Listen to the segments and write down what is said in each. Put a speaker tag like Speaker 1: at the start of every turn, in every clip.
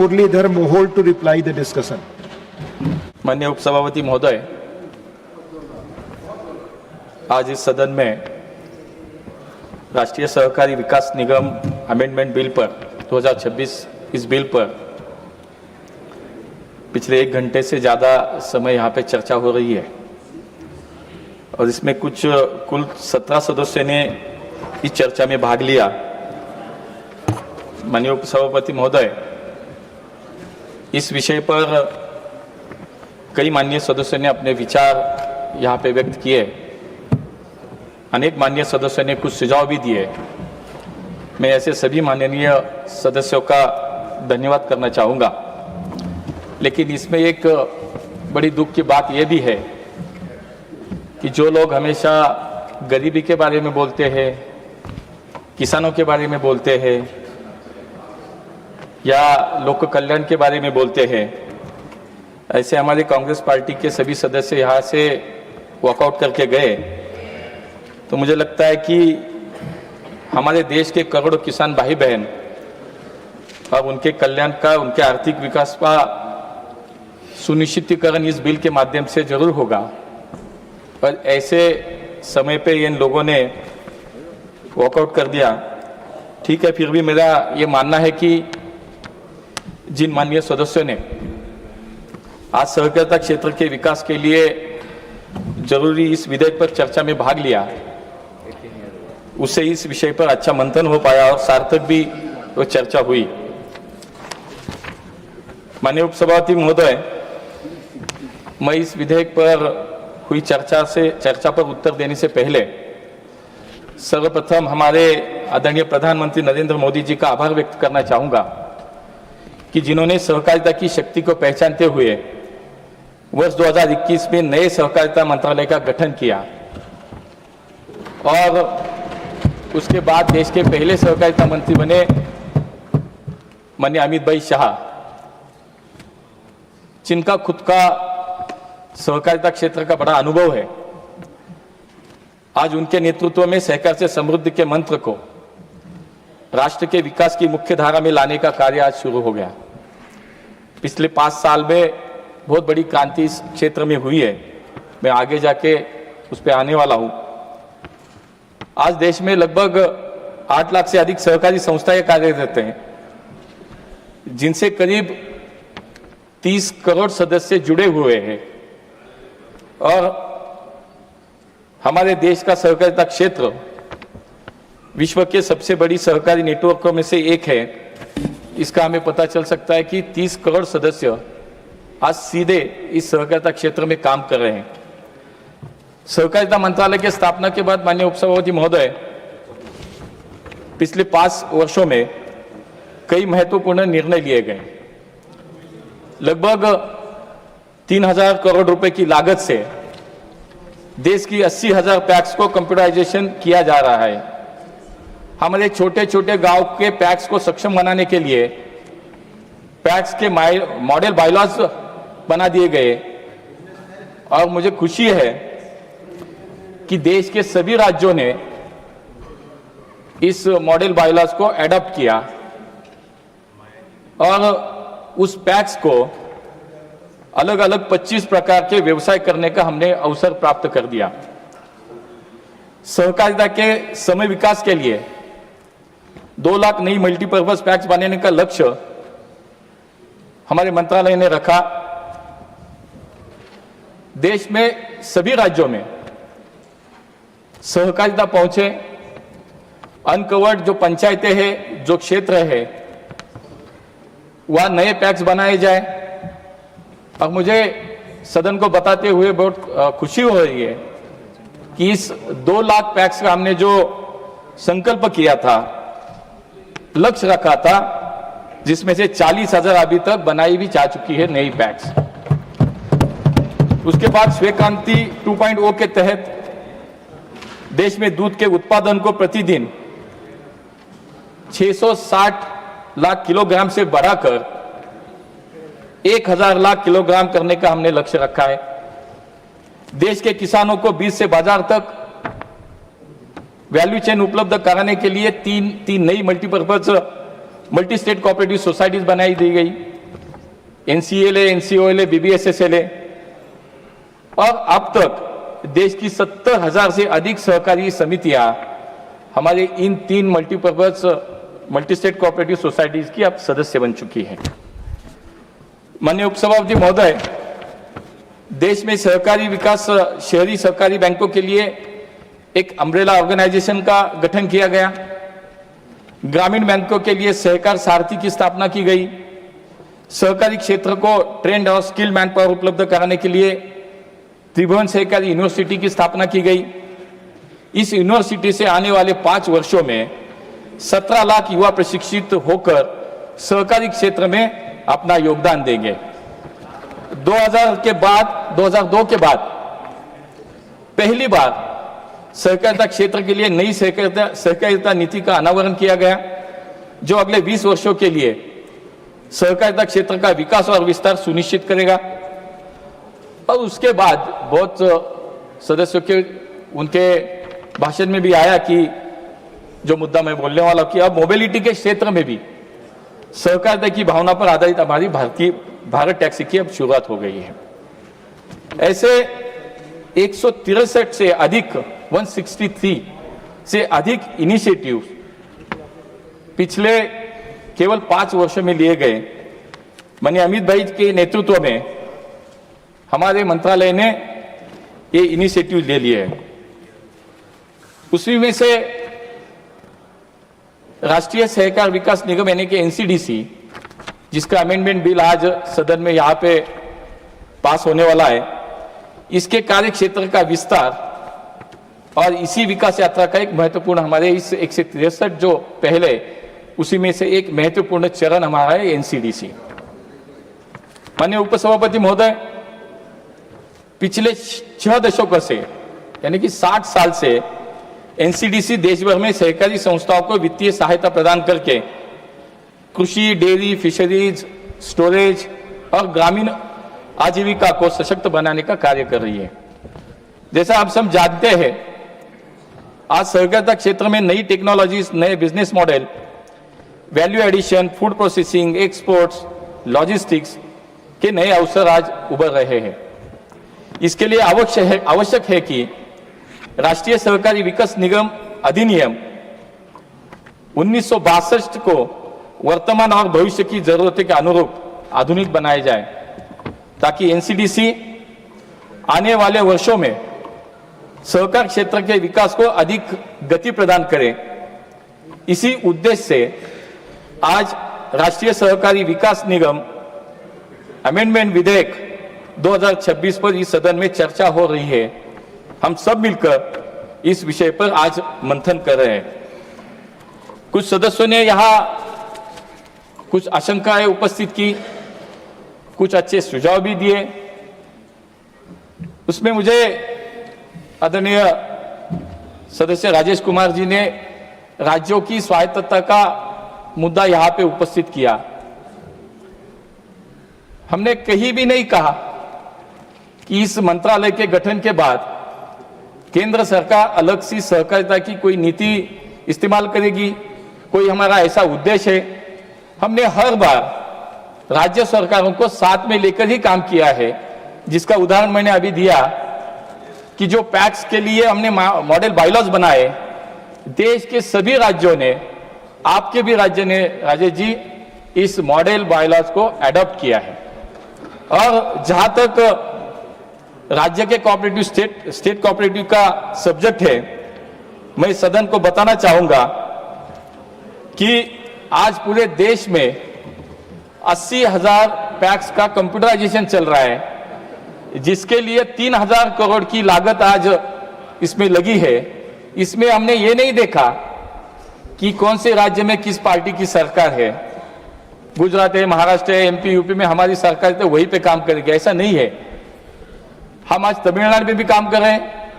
Speaker 1: Muralidhar Mohol to reply the discussion.
Speaker 2: माननीय उपसभापति महोदय, आज इस सदन में राष्ट्रीय सहकारी विकास निगम अमेंडमेंट बिल पर 2026 इस बिल पर पिछले 1 घंटे से ज़्यादा समय यहाँ पे चर्चा हो रही है और इसमें कुल 17 सदस्यों ने इस चर्चा में भाग लिया। माननीय उपसभापति महोदय, इस विषय पर कई माननीय सदस्यों ने अपने विचार यहाँ पे व्यक्त किए। अनेक माननीय सदस्यों ने कुछ सुझाव भी दिए। मैं ऐसे सभी माननीय सदस्यों का धन्यवाद करना चाहूँगा। लेकिन इसमें एक बड़ी दुख की बात यह भी है कि जो लोग हमेशा गरीबी के बारे में बोलते हैं, किसानों के बारे में बोलते हैं या लोक कल्याण के बारे में बोलते हैं, ऐसे हमारी कांग्रेस पार्टी के सभी सदस्य यहाँ से वॉकआउट करके गए, तो मुझे लगता है कि हमारे देश के करोड़ों किसान भाई बहन अब उनके कल्याण का, उनके आर्थिक विकास का सुनिश्चितीकरण इस बिल के माध्यम से जरूर होगा। पर ऐसे समय पे इन लोगों ने वॉकआउट कर दिया। ठीक है, फिर भी मेरा ये मानना है कि जिन माननीय सदस्यों ने आज सहकारिता क्षेत्र के विकास के लिए जरूरी इस विधेयक पर चर्चा में भाग लिया, उससे इस विषय पर अच्छा मंथन हो पाया और सार्थक भी वो चर्चा हुई। माननीय उपसभापति महोदय, मैं इस विधेयक पर हुई चर्चा पर उत्तर देने से पहले सर्वप्रथम हमारे आदरणीय प्रधानमंत्री नरेंद्र मोदी जी का आभार व्यक्त करना चाहूँगा कि जिन्होंने सहकारिता की शक्ति को पहचानते हुए वर्ष 2021 में नए सहकारिता मंत्रालय का गठन किया और उसके बाद देश के पहले सहकारिता मंत्री बने माननीय अमित भाई शाह, जिनका खुद का सहकारिता क्षेत्र का बड़ा अनुभव है। आज उनके नेतृत्व में सहकार से समृद्धि के मंत्र को राष्ट्र के विकास की मुख्य धारा में लाने का कार्य आज शुरू हो गया। पिछले 5 साल में बहुत बड़ी क्रांति इस क्षेत्र में हुई है। मैं आगे जाके उस पर आने वाला हूं। आज देश में लगभग 8 लाख से अधिक सहकारी संस्थाएं कार्यरत हैं, जिनसे करीब 30 करोड़ सदस्य जुड़े हुए हैं और हमारे देश का सहकारिता क्षेत्र विश्व के सबसे बड़ी सहकारी नेटवर्कों में से एक है। इसका हमें पता चल सकता है कि 30 करोड़ सदस्य आज सीधे इस सहकारिता क्षेत्र में काम कर रहे हैं। सहकारिता मंत्रालय की स्थापना के बाद माननीय उपसभापति महोदय, पिछले 5 वर्षों में कई महत्वपूर्ण निर्णय लिए गए। लगभग 3000 करोड़ रुपए की लागत से देश की 80,000 पैक्स को कंप्यूटराइजेशन किया जा रहा है। हमारे छोटे छोटे गांव के पैक्स को सक्षम बनाने के लिए पैक्स के मॉडल बायलॉज बना दिए गए और मुझे खुशी है कि देश के सभी राज्यों ने इस मॉडल बायलॉज को एडॉप्ट किया और उस पैक्स को अलग अलग 25 प्रकार के व्यवसाय करने का हमने अवसर प्राप्त कर दिया। सहकारिता के समय विकास के लिए 2 लाख नई मल्टीपर्पज पैक्स बनाने का लक्ष्य हमारे मंत्रालय ने रखा। देश में सभी राज्यों में सहकारिता पहुंचे, अनकवर्ड जो पंचायतें हैं, जो क्षेत्र है, वहां नए पैक्स बनाए जाए। और मुझे सदन को बताते हुए बहुत खुशी हो रही है कि इस 2 लाख पैक्स का हमने जो संकल्प किया था, लक्ष्य रखा था, जिसमें से 40,000 अभी तक बनाई भी जा चुकी है नई पैक्स। उसके बाद स्वीक्रांति 2.0 के तहत देश में दूध के उत्पादन को प्रतिदिन 660 लाख किलोग्राम से बढ़ाकर 1000 लाख किलोग्राम करने का हमने लक्ष्य रखा है। देश के किसानों को बीज से बाजार तक वैल्यू चेन उपलब्ध कराने के लिए तीन नई मल्टी स्टेट कोऑपरेटिव सोसाइटीज बनाई दी गई। एनसीएलए, एनसीओएलए, बीबीएसएसएलए और अब तक देश की 70,000 से अधिक सहकारी समितियां हमारे इन 3 multipurpose multi state cooperative societies की अब सदस्य बन चुकी है। माननीय उपसभापति महोदय, देश में सहकारी विकास शहरी सहकारी बैंकों के लिए एक अम्ब्रेला ऑर्गेनाइजेशन का गठन किया गया। ग्रामीण बैंकों के लिए सहकार सारथी की स्थापना की गई। सहकारी क्षेत्र को ट्रेंड और स्किल मैन पावर उपलब्ध कराने के लिए त्रिभुवन सहकारी यूनिवर्सिटी की स्थापना की गई। इस यूनिवर्सिटी से आने वाले 5 वर्षों में 17 लाख युवा प्रशिक्षित होकर सहकारी क्षेत्र में अपना योगदान देंगे। 2002 के बाद पहली बार सहकारिता क्षेत्र के लिए नई सहकारिता नीति का अनावरण किया गया, जो अगले 20 वर्षों के लिए सहकारिता क्षेत्र का विकास और विस्तार सुनिश्चित करेगा। और उसके बाद बहुत सदस्यों के उनके भाषण में भी आया कि जो मुद्दा मैं बोलने वाला कि अब मोबिलिटी के क्षेत्र में भी सहकारिता की भावना पर आधारित हमारी भारत टैक्सी की अब शुरुआत हो गई है। ऐसे 163 से अधिक 163 से अधिक इनिशिएटिव पिछले केवल 5 वर्षों में लिए गए। माननीय अमित भाई के नेतृत्व में हमारे मंत्रालय ने ये इनिशिएटिव ले लिए हैं। उसी में से राष्ट्रीय सहकार विकास निगम यानी कि एनसीडीसी, जिसका अमेंडमेंट बिल आज सदन में यहाँ पे पास होने वाला है, इसके कार्य क्षेत्र का विस्तार और इसी विकास यात्रा का एक महत्वपूर्ण हमारे इस 163 जो पहले उसी में से एक महत्वपूर्ण चरण हमारा है एनसीडीसी। माननीय उपसभापति महोदय, पिछले 6 दशकों से यानी कि 60 साल से एनसीडीसी देश भर में सहकारी संस्थाओं को वित्तीय सहायता प्रदान करके कृषि, डेयरी, फिशरीज, स्टोरेज और ग्रामीण आजीविका को सशक्त बनाने का कार्य कर रही है। जैसा आप सब जानते हैं, आज सहकारिता क्षेत्र में नई टेक्नोलॉजीज, नए business model, value addition, food processing, exports, logistics के नए अवसर आज उभर रहे हैं। इसके लिए आवश्यक है कि राष्ट्रीय सहकारी विकास निगम अधिनियम 1962 को वर्तमान और भविष्य की जरूरतों के अनुरूप आधुनिक बनाया जाए, ताकि एनसीडीसी आने वाले वर्षों में सहकार क्षेत्र के विकास को अधिक गति प्रदान करे। इसी उद्देश्य से आज राष्ट्रीय सहकारी विकास निगम अमेंडमेंट विधेयक 2026 पर इस सदन में चर्चा हो रही है। हम सब मिलकर इस विषय पर आज मंथन कर रहे हैं। कुछ सदस्यों ने यहाँ कुछ आशंकाएं उपस्थित की, कुछ अच्छे सुझाव भी दिए। उसमें मुझे आदरणीय सदस्य राजेश कुमार जी ने राज्यों की स्वायत्तता का मुद्दा यहाँ पे उपस्थित किया। हमने कहीं भी नहीं कहा कि इस मंत्रालय के गठन के बाद केंद्र सरकार अलग सी सहकारिता की कोई नीति इस्तेमाल करेगी, कोई हमारा ऐसा उद्देश्य है। हमने हर बार राज्य सरकारों को साथ में लेकर ही काम किया है, जिसका उदाहरण मैंने अभी दिया कि जो पैक्स के लिए हमने मॉडल बायलॉज बनाए, देश के सभी राज्यों ने, आपके भी राज्य ने राजेश जी, इस मॉडल बायलॉज को एडॉप्ट किया है। और जहां तक राज्य के कोऑपरेटिव स्टेट कोऑपरेटिव का सब्जेक्ट है, मैं सदन को बताना चाहूंगा कि आज पूरे देश में 80,000 पैक्स का कंप्यूटराइजेशन चल रहा है, जिसके लिए 3,000 करोड़ की लागत आज इसमें लगी है। इसमें हमने ये नहीं देखा कि कौन से राज्य में किस पार्टी की सरकार है। गुजरात है, महाराष्ट्र है, एमपी, यूपी में हमारी सरकार तो वहीं पे काम करेगी, ऐसा नहीं है। हम आज तमिलनाडु में भी काम कर रहे हैं,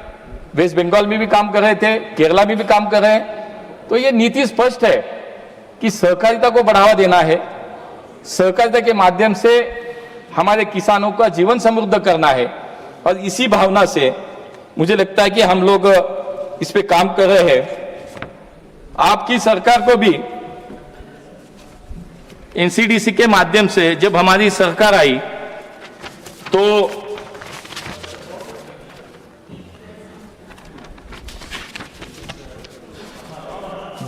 Speaker 2: वेस्ट बंगाल में भी काम कर रहे थे, केरला में भी काम कर रहे हैं। तो ये नीति स्पष्ट है कि सहकारिता को बढ़ावा देना है, सहकारिता के माध्यम से हमारे किसानों का जीवन समृद्ध करना है। और इसी भावना से मुझे लगता है कि हम लोग इस पे काम कर रहे हैं। आपकी सरकार को भी एनसीडीसी के माध्यम से जब हमारी सरकार आई तो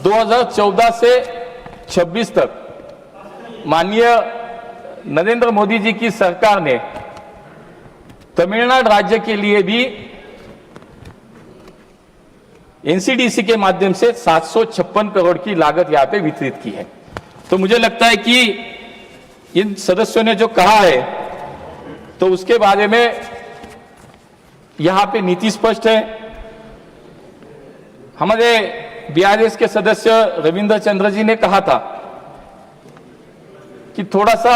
Speaker 2: दो 2014 से 26 तक माननीय नरेंद्र मोदी जी की सरकार ने तमिलनाडु राज्य के लिए भी एनसीडीसी के माध्यम से 756 करोड़ की लागत यहां पे वितरित की है। तो मुझे लगता है कि इन सदस्यों ने जो कहा है तो उसके बारे में यहां पे नीति स्पष्ट है। हमारे बीआरएस के सदस्य रविंद्र चंद्र जी ने कहा था कि थोड़ा सा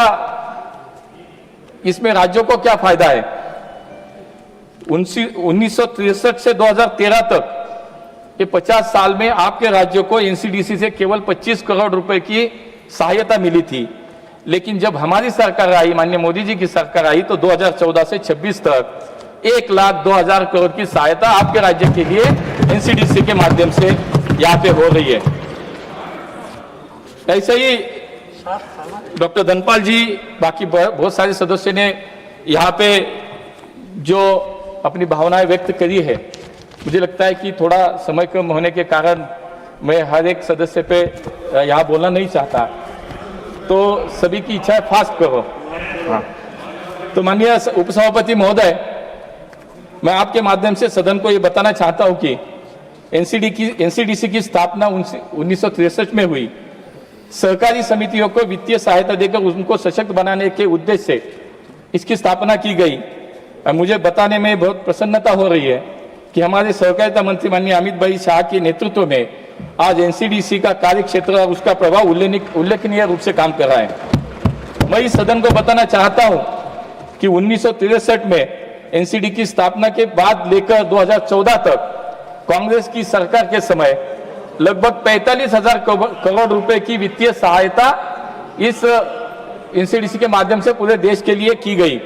Speaker 2: इसमें राज्यों को क्या फायदा है। 1963 से 2013 तक ये 50 साल में आपके राज्यों को एनसीडीसी से केवल 25 करोड़ रुपए की सहायता मिली थी, लेकिन जब हमारी सरकार आई, माननीय मोदी जी की सरकार आई, तो 2014 से 26 तक 1,02,000 करोड़ की सहायता आपके राज्य के लिए एनसीडीसी के माध्यम से यहाँ पे हो रही है। ऐसे ही डॉक्टर धनपाल जी, बाकी बहुत सारे सदस्यों ने यहाँ पे जो अपनी भावनाएं व्यक्त करी है, मुझे लगता है कि थोड़ा समय कम होने के कारण मैं हर एक सदस्य पे यहाँ बोलना नहीं चाहता, तो सभी की इच्छा है फास्ट करो। हाँ। तो माननीय उपसभापति महोदय, मैं आपके माध्यम से सदन को ये बताना चाहता हूं कि एनसीडीसी की स्थापना 1963 में हुई। सहकारी समितियों को वित्तीय सहायता देकर उनको सशक्त बनाने के उद्देश्य से इसकी स्थापना की गई। और मुझे बताने में बहुत प्रसन्नता हो रही है कि हमारे सहकारिता मंत्री माननीय अमित भाई शाह के नेतृत्व में आज एनसीडीसी का कार्य क्षेत्र और उसका प्रभाव उल्लेखनीय रूप से काम कर रहा है। मैं इस सदन को बताना चाहता हूं कि 1963 में एनसीडी की स्थापना के बाद लेकर 2014 तक कांग्रेस की सरकार के समय लगभग 45,000 करोड़ रुपए की वित्तीय सहायता इस एनसीडीसी के माध्यम से पूरे देश के लिए की गई।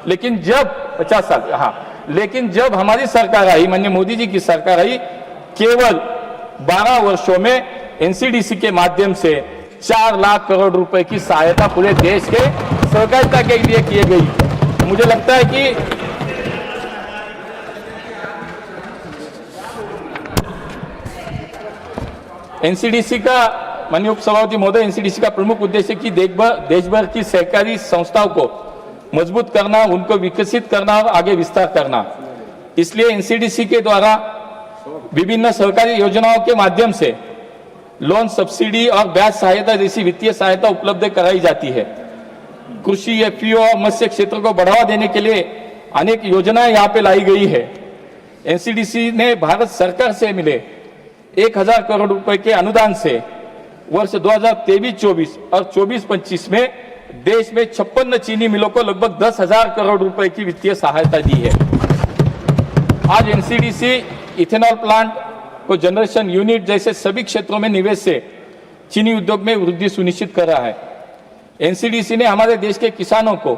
Speaker 2: लेकिन जब 50 साल, हाँ, लेकिन जब हमारी सरकार आई, माननीय मोदी जी की सरकार आई, केवल 12 वर्षों में एनसीडीसी के माध्यम से 4 लाख करोड़ रुपए की सहायता पूरे देश के सहकारिता के लिए की गई। मुझे लगता है कि एनसीडीसी का, माननीय उपसभापति महोदय, एनसीडीसी का प्रमुख उद्देश्य की देश भर की सहकारी संस्थाओं को मजबूत करना, उनको विकसित करना और आगे विस्तार करना। इसलिए एनसीडीसी के द्वारा विभिन्न सरकारी योजनाओं के माध्यम से लोन, सब्सिडी और ब्याज सहायता जैसी वित्तीय सहायता उपलब्ध कराई जाती है। कृषि, एफपीओ और मत्स्य क्षेत्र को बढ़ावा देने के लिए अनेक योजनाएं यहाँ पे लाई गई है। एनसीडीसी ने भारत सरकार से मिले 1,000 करोड़ रुपए के अनुदान से वर्ष 2023-24 और 24-25 में देश में 56 चीनी मिलों को लगभग 10,000 करोड़ रुपए की वित्तीय सहायता दी है। आज एनसीडीसी इथेनॉल प्लांट को जनरेशन यूनिट जैसे सभी क्षेत्रों में निवेश से चीनी उद्योग में वृद्धि सुनिश्चित कर रहा है। एनसीडीसी ने हमारे देश के किसानों को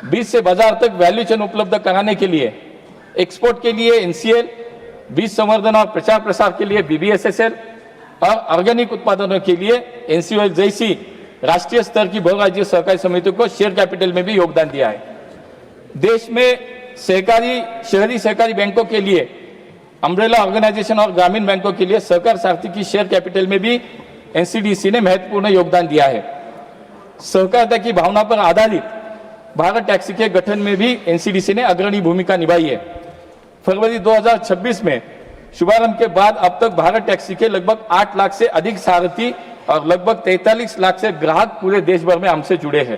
Speaker 2: बीज से बाजार तक वैल्यू चेन उपलब्ध कराने के लिए एक्सपोर्ट के लिए एनसीएल, बीज संवर्धन और प्रचार प्रसार के लिए बीबीएसएसएल और ऑर्गेनिक उत्पादनों के लिए एनसीओएल जैसी राष्ट्रीय स्तर की बहुराज्यीय सहकारी समितियों को शेयर कैपिटल में भी योगदान दिया है। देश में शहरी सहकारी बैंकों के लिए अम्ब्रेला ऑर्गेनाइजेशन और ग्रामीण बैंकों के लिए सहकार सारथी की शेयर कैपिटल में भी एनसीडीसी ने महत्वपूर्ण योगदान दिया है। सहकारिता की भावना पर आधारित भारत टैक्सी के गठन में भी एनसीडीसी ने अग्रणी भूमिका निभाई है। फरवरी 2026 में शुभारंभ के बाद अब तक भारत टैक्सी के लगभग 8 लाख से अधिक सारथी और लगभग 43 लाख से ग्राहक पूरे देश भर में हमसे जुड़े हैं।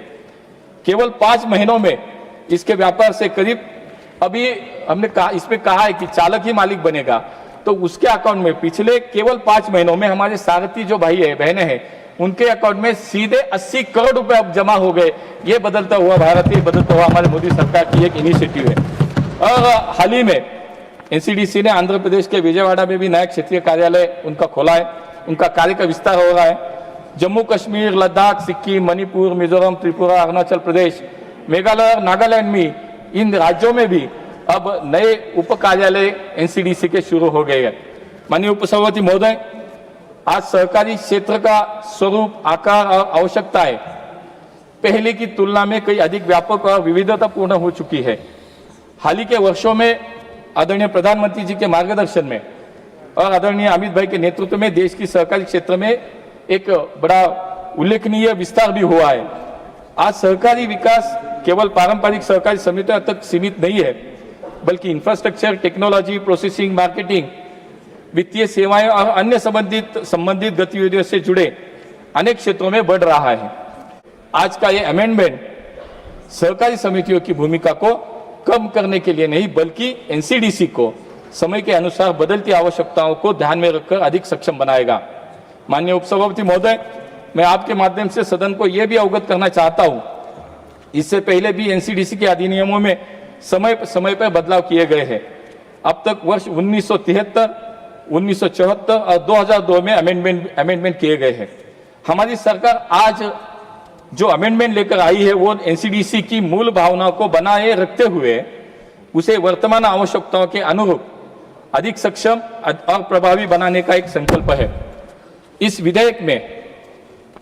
Speaker 2: केवल 5 महीनों में इसके व्यापार से करीब, अभी हमने कहा, इसमें कहा है कि चालक ही मालिक बनेगा, तो उसके अकाउंट में पिछले केवल 5 महीनों में हमारे सारथी जो भाई है, बहनें हैं, उनके अकाउंट में सीधे 80 करोड़ रुपए अब जमा हो गए। ये बदलता हुआ भारत, ये बदलता हुआ हमारे मोदी सरकार की एक इनिशिएटिव है। और हाल ही में एनसीडीसी ने आंध्र प्रदेश के विजयवाड़ा में भी नया क्षेत्रीय कार्यालय उनका खोला है, उनका कार्य का विस्तार हो रहा है। जम्मू कश्मीर, लद्दाख, सिक्किम, मणिपुर, मिजोरम, त्रिपुरा, अरुणाचल प्रदेश, मेघालय और नागालैंड में, इन राज्यों में भी अब नए उप कार्यालय एनसीडीसी के शुरू हो गए हैं। माननीय उपसभापति महोदय, आज सहकारी क्षेत्र का स्वरूप, आकार और आवश्यकताएं पहले की तुलना में कई अधिक व्यापक और विविधतापूर्ण हो चुकी है। हाल ही के वर्षों में आदरणीय प्रधानमंत्री जी के मार्गदर्शन में और आदरणीय अमित भाई के नेतृत्व में देश की सहकारी क्षेत्र में एक बड़ा उल्लेखनीय विस्तार भी हुआ है। आज सहकारी विकास केवल पारंपरिक सहकारी समितियों तक सीमित नहीं है, बल्कि इंफ्रास्ट्रक्चर, टेक्नोलॉजी, प्रोसेसिंग, मार्केटिंग, वित्तीय सेवाएं और अन्य संबंधित गतिविधियों से जुड़े अनेक क्षेत्रों में बढ़ रहा है। आज का ये अमेंडमेंट सहकारी समितियों की भूमिका को कम करने के लिए नहीं, बल्कि एनसीडीसी को समय के अनुसार बदलती आवश्यकताओं को ध्यान में रखकर अधिक सक्षम बनाएगा। माननीय उपसभापति महोदय, मैं आपके माध्यम से सदन को यह भी अवगत करना चाहता हूं, इससे पहले भी एनसीडीसी के अधिनियमों में समय पर बदलाव किए गए हैं। अब तक वर्ष 1973, 1974 और 2002 में अमेंडमेंट किए गए हैं। हमारी सरकार आज जो अमेंडमेंट लेकर आई है वो एनसीडीसी की मूल भावनाओं को बनाए रखते हुए उसे वर्तमान आवश्यकताओं के अनुरूप अधिक सक्षम और प्रभावी बनाने का एक संकल्प है। इस विधेयक में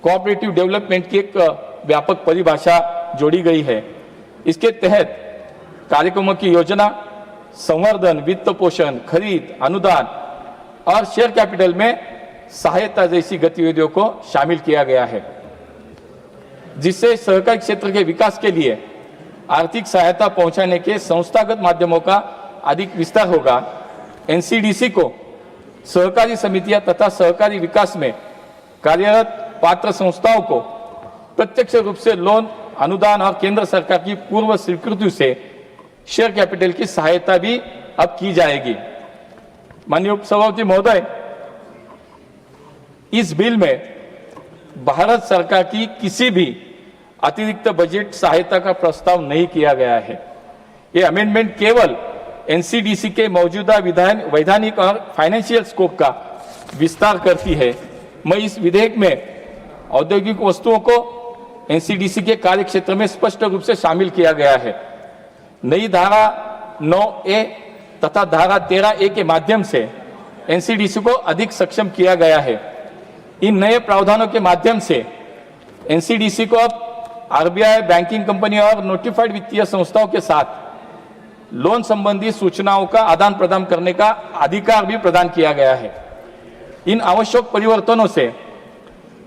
Speaker 2: कोऑपरेटिव डेवलपमेंट की एक व्यापक परिभाषा जोड़ी गई है। इसके तहत कार्यक्रमों की योजना, संवर्धन, वित्त पोषण, खरीद, अनुदान और शेयर कैपिटल में सहायता जैसी गतिविधियों को शामिल किया गया है, जिससे सहकारी क्षेत्र के विकास के लिए आर्थिक सहायता पहुंचाने के संस्थागत माध्यमों का अधिक विस्तार होगा। एनसीडीसी को सहकारी समितियां तथा सहकारी विकास में कार्यरत पात्र संस्थाओं को प्रत्यक्ष रूप से लोन, अनुदान और केंद्र सरकार की पूर्व स्वीकृति से शेयर कैपिटल की सहायता भी अब की जाएगी। माननीय उपसभापति महोदय, इस बिल में भारत सरकार की किसी भी अतिरिक्त बजट सहायता का प्रस्ताव नहीं किया गया है। ये अमेंडमेंट केवल एनसीडीसी के मौजूदा वैधानिक और फाइनेंशियल स्कोप का विस्तार करती है। मैं इस विधेयक में औद्योगिक वस्तुओं को एनसीडीसी के कार्य क्षेत्र में स्पष्ट रूप से शामिल किया गया है। नई धारा 9A तथा धारा 13A के माध्यम से एनसीडीसी को अधिक सक्षम किया गया है। इन नए प्रावधानों के माध्यम से एनसीडीसी को अब आरबीआई, बैंकिंग कंपनी और नोटिफाइड वित्तीय संस्थाओं के साथ लोन संबंधी सूचनाओं का आदान प्रदान करने का अधिकार भी प्रदान किया गया है। इन आवश्यक परिवर्तनों से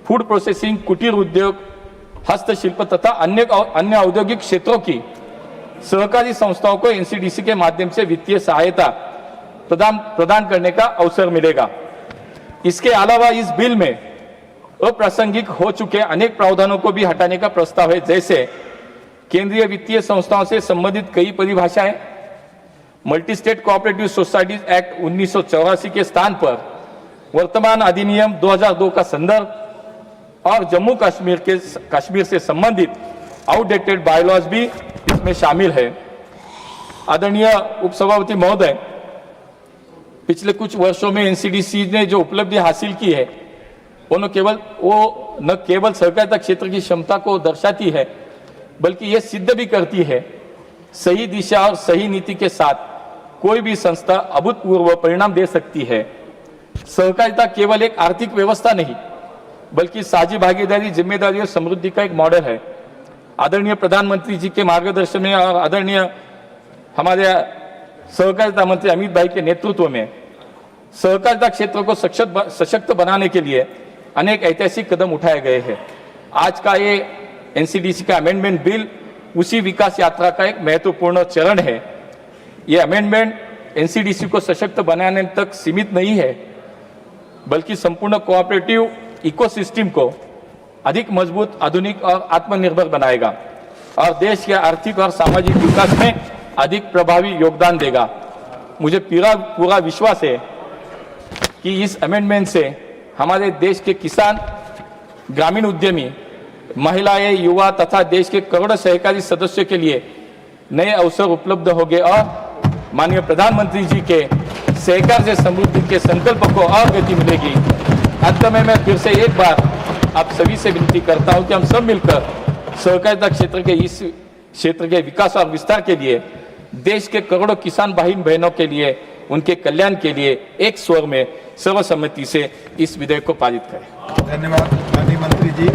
Speaker 2: फूड प्रोसेसिंग, कुटीर उद्योग, हस्तशिल्प तथा अन्य औद्योगिक क्षेत्रों की सहकारी संस्थाओं को एनसीडीसी के माध्यम से वित्तीय सहायता प्रदान करने का अवसर मिलेगा। इसके अलावा इस बिल में अप्रासंगिक हो चुके अनेक प्रावधानों को भी हटाने का प्रस्ताव है, जैसे केंद्रीय वित्तीय संस्थाओं से संबंधित कई परिभाषाएं, multi state cooperative societies act 1984 के स्थान पर वर्तमान अधिनियम 2002 का संदर्भ और जम्मू कश्मीर से संबंधित आउटडेटेड बायलॉज भी इसमें शामिल है। आदरणीय उपसभापति महोदय, पिछले कुछ वर्षों में एनसीडीसी ने जो उपलब्धि हासिल की है वो न केवल सहकारिता क्षेत्र की क्षमता को दर्शाती है, बल्कि ये सिद्ध भी करती है सही दिशा और सही नीति के साथ कोई भी संस्था अभूतपूर्व परिणाम दे सकती है। सहकारिता केवल एक आर्थिक व्यवस्था नहीं, बल्कि साझी भागीदारी, जिम्मेदारी और समृद्धि का एक मॉडल है। आदरणीय प्रधानमंत्री जी के मार्गदर्शन में और आदरणीय हमारे सहकारिता मंत्री अमित भाई के नेतृत्व में सहकारिता क्षेत्र को सशक्त बनाने के लिए अनेक ऐतिहासिक कदम उठाए गए हैं। आज का ये एनसीडीसी का अमेंडमेंट बिल उसी विकास यात्रा का एक महत्वपूर्ण चरण है। ये अमेंडमेंट एनसीडीसी को सशक्त बनाने तक सीमित नहीं है, बल्कि संपूर्ण कोऑपरेटिव इकोसिस्टम को अधिक मजबूत, आधुनिक और आत्मनिर्भर बनाएगा और देश के आर्थिक और सामाजिक विकास में अधिक प्रभावी योगदान देगा। मुझे पूरा विश्वास है कि इस अमेंडमेंट से हमारे देश के किसान, ग्रामीण उद्यमी, महिलाएं, युवा तथा देश के करोड़ों सहकारी सदस्यों के लिए नए अवसर उपलब्ध होंगे और माननीय प्रधानमंत्री जी के सहकार से समृद्धि के संकल्प को और गति मिलेगी। अंत में मैं फिर से एक बार आप सभी से विनती करता हूं कि हम सब मिलकर सहकारिता क्षेत्र के इस क्षेत्र के विकास और विस्तार के लिए, देश के करोड़ों किसान भाई बहनों के लिए, उनके कल्याण के लिए एक स्वर में सर्वसम्मति से इस विधेयक को पारित करें।
Speaker 1: धन्यवाद माननीय मंत्री जी।